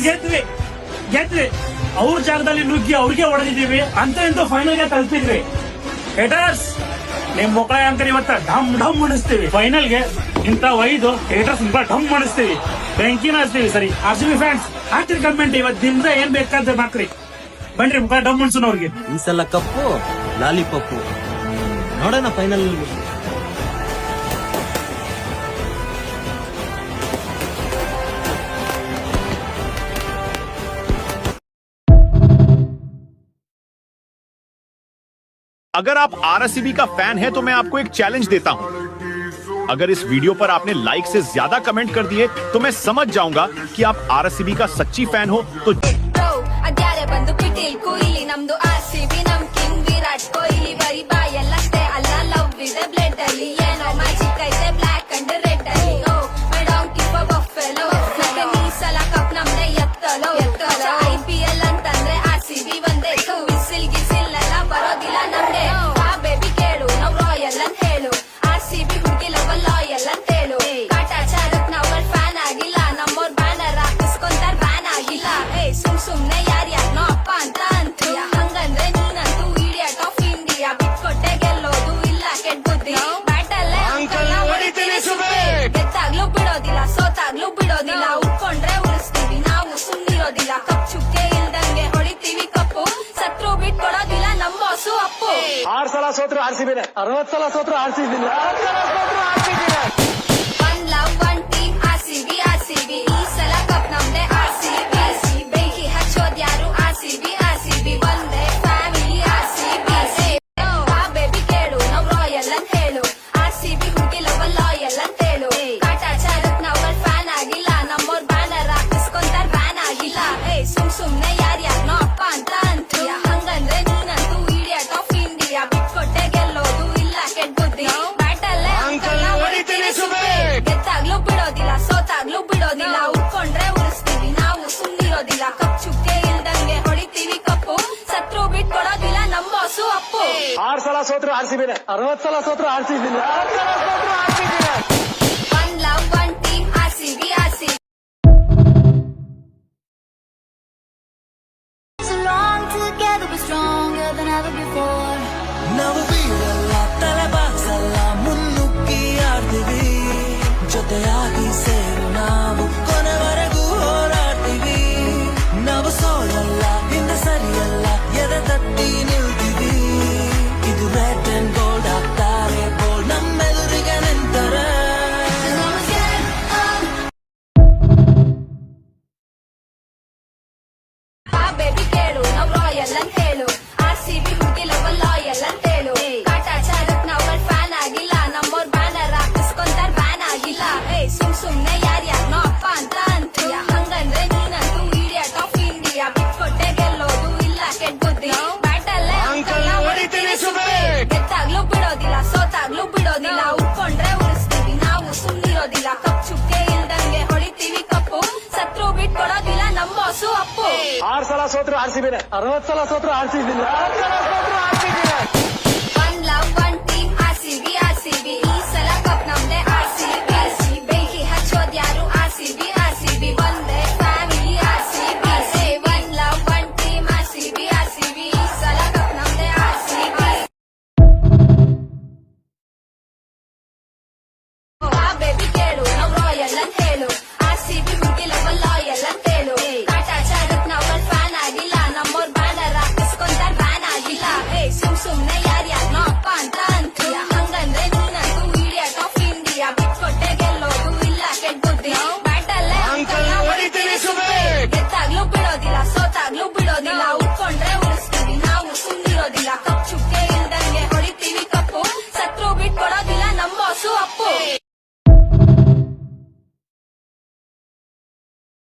ಗೆದ್ವಿ ಗೆದ್ವಿ ಅವ್ರ ಜಾಗದಲ್ಲಿ ನುಗ್ಗಿ ಅವ್ರಿಗೆ ಹೊಡೆದಿದ್ದೀವಿ ಅಂತ ಇಂತ ಫೈನಲ್ ಗೆ ತಲುಪಿದ್ವಿ. ಹೇಟರ್ಸ್ ನಿಮ್ ಮಕ್ಕಳ ಅಂಕರ್ ಇವತ್ತ ಢಮ್ ಢಮ್ ಅನಿಸ್ತೀವಿ. ಫೈನಲ್ ಗೆ ಇಂತ ಒಯ್ದು ಹೇಟರ್ಸ್ ಢಮ್ ಅನಿಸ್ತೀವಿ, ಬೆಂಕಿನ ಹಚ್ತೀವಿ. ಸರಿ RCB ಫ್ಯಾನ್ಸ್ ಹಾಕ್ರಿ ಕಮೆಂಟ್, ಇವತ್ತಿಂದ ಏನ್ ಬೇಕಾದ್ರೆ ಮಾಡ್ರಿ, ಬನ್ರಿ ಮುಖ ಢಮ್ ಅನ್ಸೋಣ ಅವ್ರಿಗೆ. ಈ ಸಲ ಕಪ್ಪು ಲಾಲಿಪಪ್ಪು ನೋಡೋಣ ಫೈನಲ್. अगर आप आरसीबी का फैन है तो मैं आपको एक चैलेंज देता हूं। अगर इस वीडियो पर आपने लाइक से ज्यादा कमेंट कर दिए तो मैं समझ जाऊंगा कि आप आरसीबी का सच्ची फैन हो। तो ಆರ್ ಸಲ ಸೋತ್ರು RCB, 60 ಸಲ ಸೋತ್ರು RCB. ಆರ್ ಸಲ ಸೋತ್ರು RCB, 60 ಸಲ ಸೋತ್ರು RCB. ನಾವು ಬೀಳಲ್ಲ ತಲೆ ಬಾಗ್ಸಲ್ಲ, ಮುನ್ನುಗ್ಗಿ ಆಡ್ತೀವಿ, ಜೊತೆಯಾಗಿ ಸೇರು ನಾವು ಕೊನೆವರೆಗೂ ಹೋರಾಡ್ತೀವಿ. ನಾವು ಸೋಲಲ್ಲ, ಹಿಂದೆ ಸರಿಯಲ್ಲ, ಎದೆ ತಟ್ಟಿ ನಿಲ್ತೀವಿ. ಇದು ರೆಡ್ ಅಂಡ್ ಗೋಲ್ಡ್ ಆಗ್ತಾರೆ ಗೋಲ್ಡ್ ನಮ್ಮೆದುರಿಗೆ ನಿಂತರೆ. ಆರ್ ಸಲ ಸೋತ್ರು RCB, 60 ಸಲ ಸೋತ್ರು RCB.